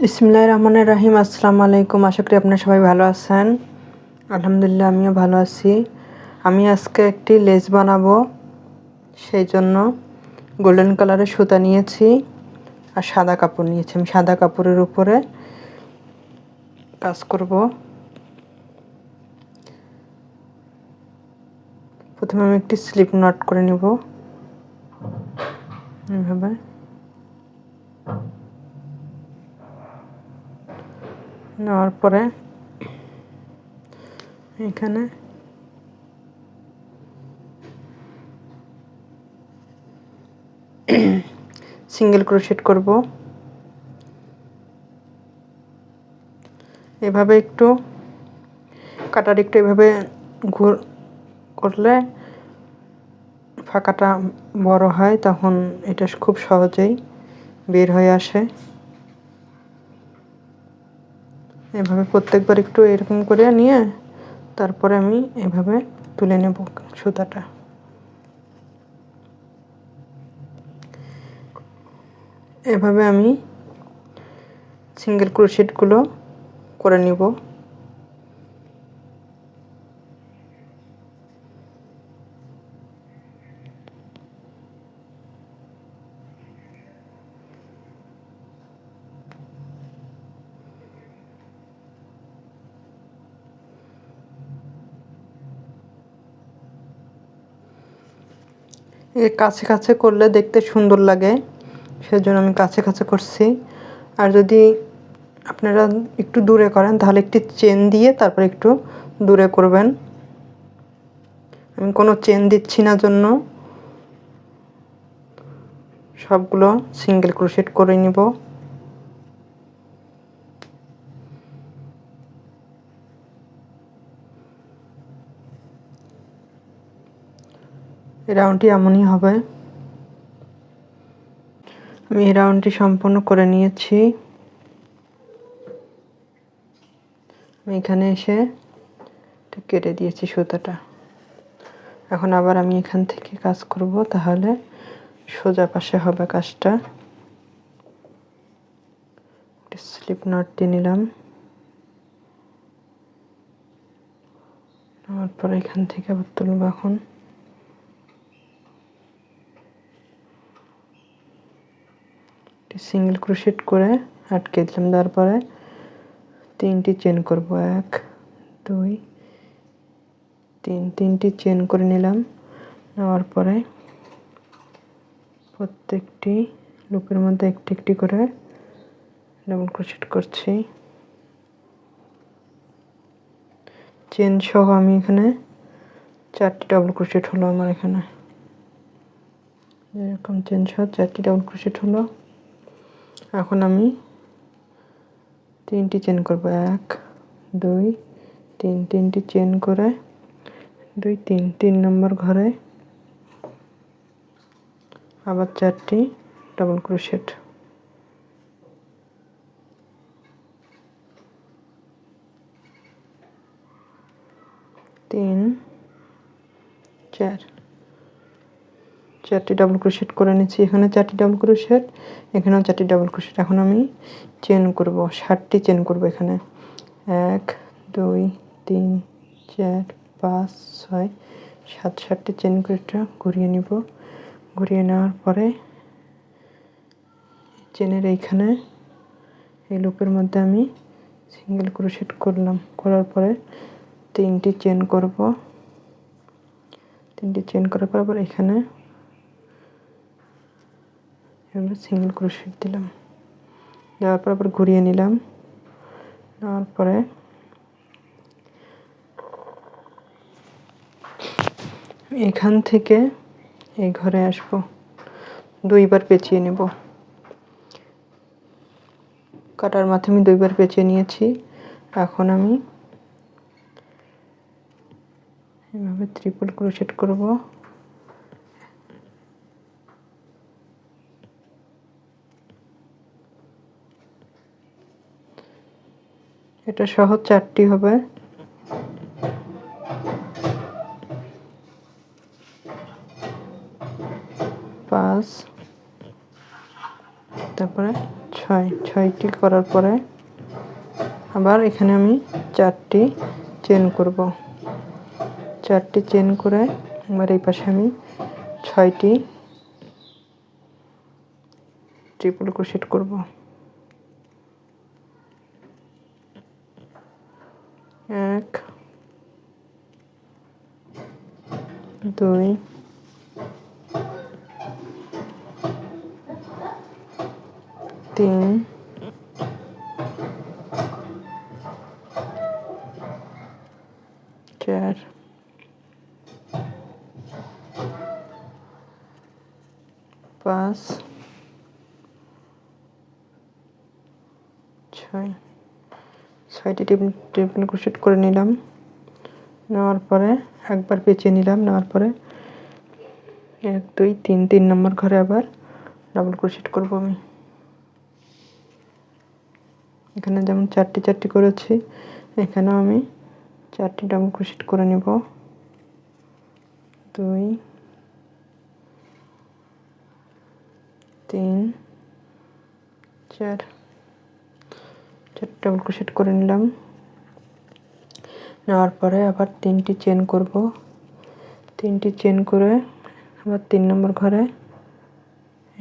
বিসমিল্লাহির রহমানির রহিম। আসসালামু আলাইকুম। আশা করি আপনারা সবাই ভালো আছেন। আলহামদুলিল্লাহ আমিও ভালো আছি। আমি আজকে একটি লেস বানাবো, সেই জন্য গোল্ডেন কালারের সুতা নিয়েছি আর সাদা কাপড় নিয়েছি। আমি সাদা কাপড়ের উপরে কাজ করব। প্রথমে আমি একটি স্লিপ নট করে নেব এভাবে। নেওয়ার পরে এখানে সিঙ্গেল ক্রোশেট করব। এভাবে একটু কাটার একটু এভাবে করলে ফাঁকাটা বড় হয়, তখন এটা খুব সহজেই বের হয়ে আসে। এভাবে প্রত্যেকবার একটু এরকম করে নিয়ে তারপরে আমি এভাবে তুলে নেব সুতাটা। এভাবে আমি সিঙ্গেল ক্রোশেটগুলো করে নিব। কাছে কাছে করলে দেখতে সুন্দর লাগে, সেজন্য আমি কাছে কাছে করছি। আর যদি আপনারা একটু দূরে করেন তাহলে একটি চেন দিয়ে তারপর একটু দূরে করবেন। আমি কোনো চেন দিচ্ছি না জন্য সবগুলো সিঙ্গেল ক্রোশেট করে নিব। এই রাউন্ডটি এমনই হবে। আমি এই রাউন্ডটি সম্পূর্ণ করে নিয়েছি। আমি এখানে এসে কেটে দিয়েছি সুতাটা। এখন আবার আমি এখান থেকে কাজ করব, তাহলে সোজা পাশে হবে কাজটা। স্লিপ নট দিয়ে নিলাম, তারপর এখান থেকে আবার তুলব। এখন সিঙ্গেল ক্রোশেট করে আটকে দিলাম, তারপরে তিনটি চেন করব। 1 2 3, তিনটি চেন করে নিলাম। নেওয়ার পরে প্রত্যেকটি লুপের মধ্যে একটি একটি করে ডাবল ক্রোশেট করছি। চেন সহ আমি এখানে 4টি ডাবল ক্রোশেট হলো আমার এখানে। এরকম চেন সহ 4টি ডাবল ক্রোশেট হলো। এখন আমি 3টি চেন করব। 1 2 3, তিনটি চেন করে 2 3 নম্বর ঘরে আবার 4টি ডাবল ক্রোশেট। তিন 4, 4টি ডাবল ক্রোশেট করে নিচ্ছি। এখানে 4টি ডাবল ক্রোশেট, এখানেও 4টি ডাবল ক্রোশেট। এখন আমি চেন করব, 7টি চেন করব এখানে। 1 2 3 4 5 6 7, 7টি চেন করে এটা ঘুরিয়ে নিব। ঘুরিয়ে নেওয়ার পরে চেনের এইখানে এই লুপের মধ্যে আমি সিঙ্গেল ক্রোশেট করলাম। করার পরে 3টি চেন করব। 3টি চেন করার পর আবার এখানে সিঙ্গেল ক্রোশেট দিলাম। দেওয়ার পর আবার ঘুরিয়ে নিলাম। নেওয়ার পরে এখান থেকে এই ঘরে আসব, 2বার পেঁচিয়ে নেব। কাটার মাথায় আমি 2বার পেঁচিয়ে নিয়েছি। এখন আমি এভাবে ট্রিপল ক্রোশেট করব। এটা সহ 4টি হবে। পাঁচ, তারপরে 6 ছয়টি করার পরে আবার এখানে আমি 4টি চেন করব। 4টি চেন করে আবার এই পাশে আমি 6টি ট্রিপল ক্রোশেট করব। 1 2 3 4 5 6 6টি ট্রিপল ক্রোশেট করে নিলাম। নেওয়ার পরে একবার পেঁচিয়ে নিলাম। নেওয়ার পরে 1 2 3 নম্বর ঘরে আবার ডাবল ক্রোশেট করব আমি। এখানে যেমন 4টি করেছি, এখানেও আমি 4টি ডাবল ক্রোশেট করে নেব। 2 3 4 ডাবল ক্রোশেট করে নিলাম। নেওয়ার পরে আবার 3টি চেন করব। 3টি চেন করে আবার 3 নম্বর ঘরে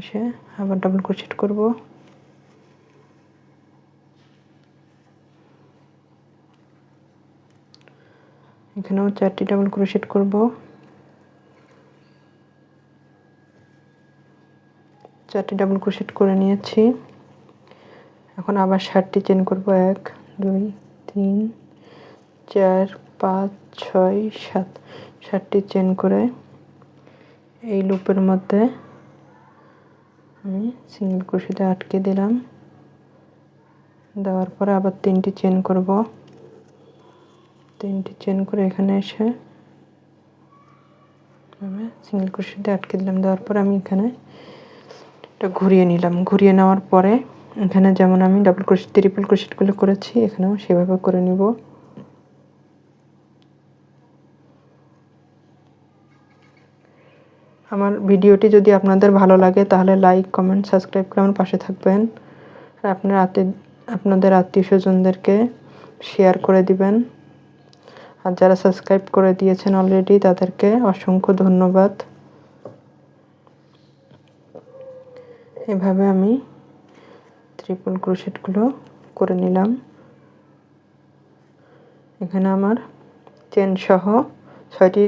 এসে আবার ডাবল ক্রোশেট করব। এখানেও 4টি ডাবল ক্রোশেট করব। 4টি ডাবল ক্রোশেট করে নিয়েছি। এখন আবার 7টি চেন করব। 1 2 3 4 5 6 7 7টি চেন করে এই লুপের মধ্যে আমি সিঙ্গেল ক্রোশেটে আটকে দিলাম। দেওয়ার পরে আবার 3টি চেন করব। 3টি চেন করে এখানে এসে আমি সিঙ্গেল ক্রোশেটে আটকে দিলাম। দেওয়ার পরে আমি এখানে এটা ঘুরিয়ে নিলাম। ঘুরিয়ে নেওয়ার পরে এখানে যেমন আমি ডাবল ক্রোশেট ট্রিপল ক্রোশেটগুলো করেছি, এখানেও সেভাবে করে নিব। আমার ভিডিওটি যদি আপনাদের ভালো লাগে তাহলে লাইক কমেন্ট সাবস্ক্রাইব করে আমার পাশে থাকবেন। আর আপনাদের আত্মীয় স্বজনদেরকে শেয়ার করে দিবেন। আর যারা সাবস্ক্রাইব করে দিয়েছেন অলরেডি তাদেরকে অসংখ্য ধন্যবাদ। এভাবে আমি ট্রিপল ক্রোশেটগুলো করে নিলাম। এখানে আমার চেন সহ 6টি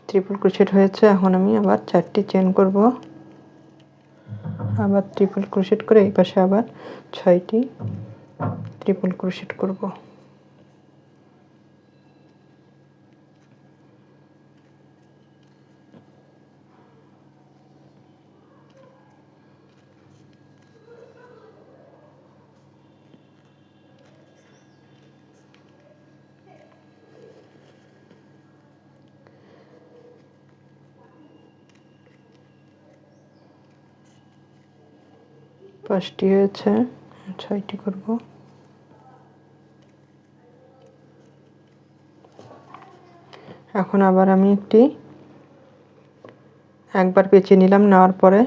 ট্রিপল ক্রোশেট হয়েছে। এখন আমি আবার 4টি চেন করব। আবার ট্রিপল ক্রোশেট করে এই পাশে আবার 6টি ট্রিপল ক্রোশেট করব। পাঁচটি হয়েছে, 6টি করব। এখন আবার আমি একবার পেঁচিয়ে নিলাম। নেওয়ার পরে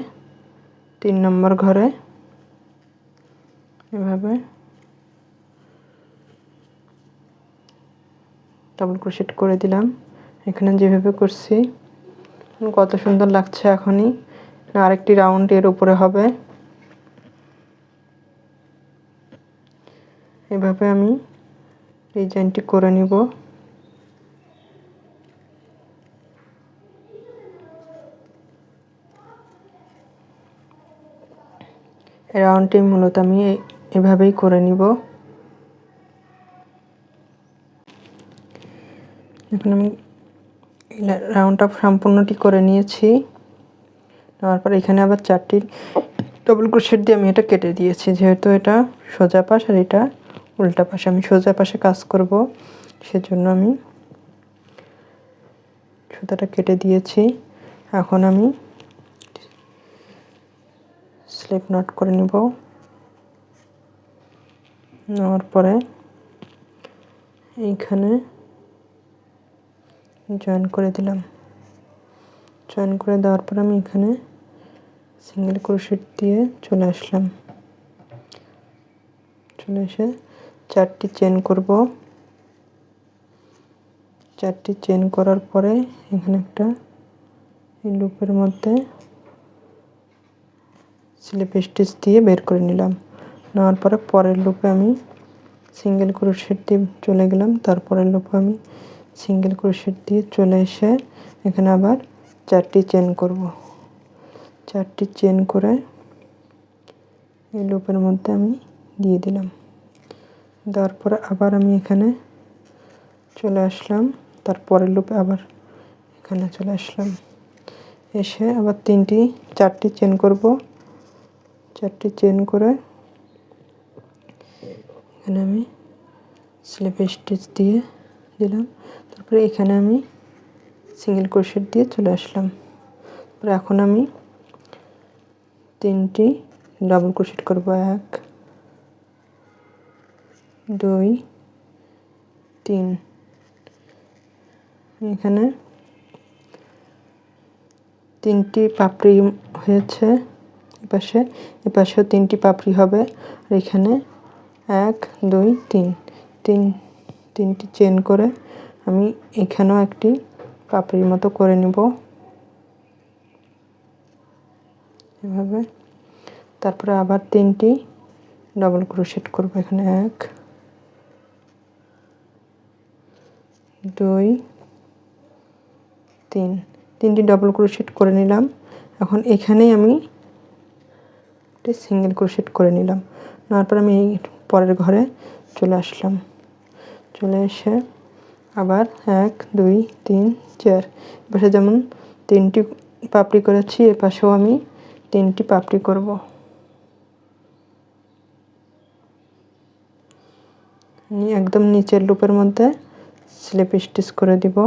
3 নম্বর ঘরে এভাবে ডাবল ক্রোশেট করে দিলাম। এখানে যেভাবে করছি কত সুন্দর লাগছে। এখনই আরেকটি রাউন্ড এর উপরে হবে। এভাবে আমি ডিজাইনটি করে নিব। রাউন্ডটি মূলত আমি এভাবেই করে নিব। এখন আমি রাউন্ডটা সম্পূর্ণটি করে নিয়েছি। নেওয়ার পর এখানে আবার 4টি ডাবল ক্রোশেট দিয়ে আমি এটা কেটে দিয়েছি। যেহেতু এটা সোজা পাশ আর এটা উল্টা পাশ, আমি সোজা পাশে কাজ করব, সেজন্য আমি সুতাটা কেটে দিয়েছি। এখন আমি স্লিপ নট করে নিব। নেওয়ার পরে এইখানে জয়েন করে দিলাম। জয়েন করে দেওয়ার পর আমি এখানে সিঙ্গেল ক্রোশেট দিয়ে চলে আসলাম। চলে এসে 4টি চেন করব। 4টি চেন করার পরে এখানে একটা এই লুপের মধ্যে স্লিপ স্টিচ দিয়ে বের করে নিলাম। নেওয়ার পরে পরের লুপে আমি সিঙ্গেল ক্রোশেট দিয়ে চলে গেলাম। তারপরের লুপে আমি সিঙ্গেল ক্রোশেট দিয়ে চলে এসে এখানে আবার 4টি চেন করব। 4টি চেন করে এই লুপের মধ্যে আমি দিয়ে দিলাম। দেওয়ার পরে আবার আমি এখানে চলে আসলাম। তারপরের লুপে আবার এখানে চলে আসলাম, এসে আবার 4টি চেন করব। 4টি চেন করে এখানে আমি স্লিপ স্টিচ দিয়ে দিলাম। তারপরে এখানে আমি সিঙ্গেল ক্রোশেট দিয়ে চলে আসলাম। তারপরে এখন আমি 3টি ডাবল ক্রোশেট করব। 1 2 3। এখানে 3টি পাপড়ি হয়েছে, এপাশেও 3টি পাপড়ি হবে। আর এখানে 1 2 3 তিনটি চেন করে আমি এখানেও একটি পাপড়ির মতো করে নিব এভাবে। তারপরে আবার 3টি ডাবল ক্রোশেট করব। এখানে 1 2 3 তিনটি ডাবল ক্রোশেট করে নিলাম। এখন এখানেই আমি একটি সিঙ্গেল ক্রোশেট করে নিলাম। তারপর আমি এই পরের ঘরে চলে আসলাম। চলে এসে আবার 1 2 3 4 এপাশে যেমন 3টি পাপড়ি করেছি, এপাশেও আমি 3টি পাপড়ি করব। একদম নিচের লুপের মধ্যে স্লিপ স্টিচ করে দিব।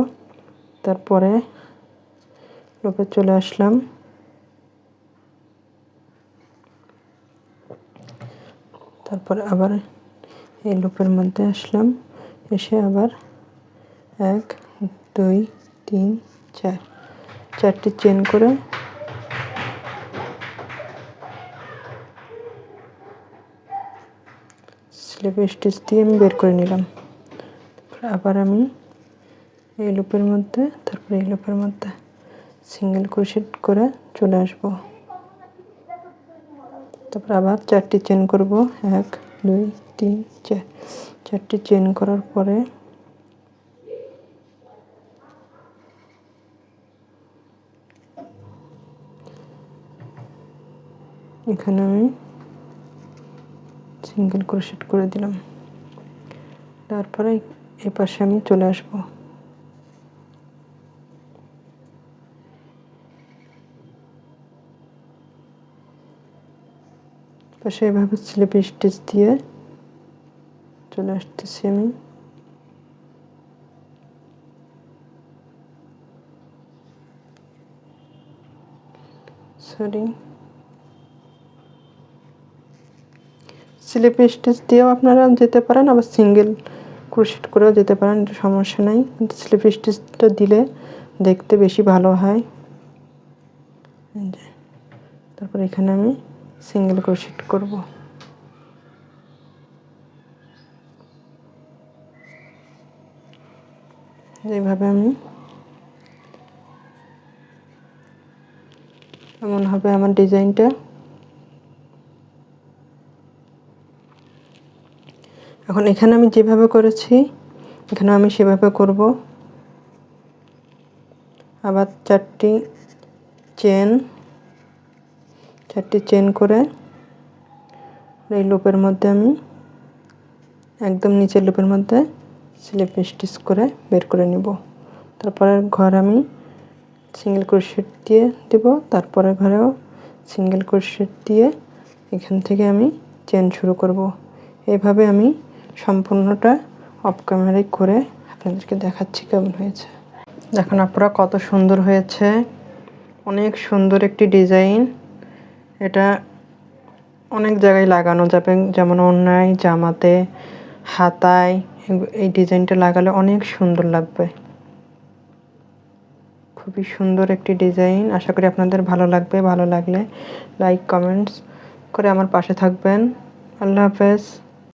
তারপরে লুপে চলে আসলাম। তারপরে আবার এই লুপের মধ্যে আসলাম, এসে আবার 1 2 3 4 4টি চেন করে স্লিপ স্টিচ দিয়ে আমি বের করে নিলাম। আবার আমি এই লুপের মধ্যে, তারপরে এই লুপের মধ্যে সিঙ্গেল ক্রোশেট করে চলে আসব। তারপর আবার 4টি চেন করব। 1 2 3 4 4টি চেন করার পরে এখানে আমি সিঙ্গেল ক্রোশেট করে দিলাম। তারপরে এই পাশে আমি চলে আসব। পাশে এভাবে স্লিপ স্টিচ দিয়ে চলে আসতেছি আমি। স্লিপ স্টিচ দিয়েও আপনারা যেতে পারেন, আবার সিঙ্গেল ক্রোশেট করেও যেতে পারেন, এটা সমস্যা নাই। কিন্তু স্লিপ স্টিচটা দিলে দেখতে বেশি ভালো হয়। তারপর এখানে আমি সিঙ্গেল ক্রোশেট করব। এইভাবে আমি, এমন হবে আমার ডিজাইনটা। এখন এখানে আমি যেভাবে করেছি এখানে আমি সেভাবে করব। আবার 4টি চেন করে এই লুপের মধ্যে আমি একদম নিচের লুপের মধ্যে স্লিপ স্টিচ করে বের করে নিব। তারপরের ঘর আমি সিঙ্গেল ক্রোশেট দিয়ে দেব। তারপরের ঘরেও সিঙ্গেল ক্রোশেট দিয়ে এখান থেকে আমি চেন শুরু করব। এইভাবে আমি সম্পূর্ণটা অফ ক্যামেরায় করে আপনাদেরকে দেখাচ্ছি কেমন হয়েছে। দেখুন আপনারা কত সুন্দর হয়েছে, অনেক সুন্দর একটি ডিজাইন। এটা অনেক জায়গায় লাগানো যাবে, যেমন ওড়নায়, জামাতে, হাতায়। এই ডিজাইনটা লাগালে অনেক সুন্দর লাগবে। খুবই সুন্দর একটি ডিজাইন। আশা করি আপনাদের ভালো লাগবে। ভালো লাগলে লাইক কমেন্টস করে আমার পাশে থাকবেন। আল্লাহ হাফেজ।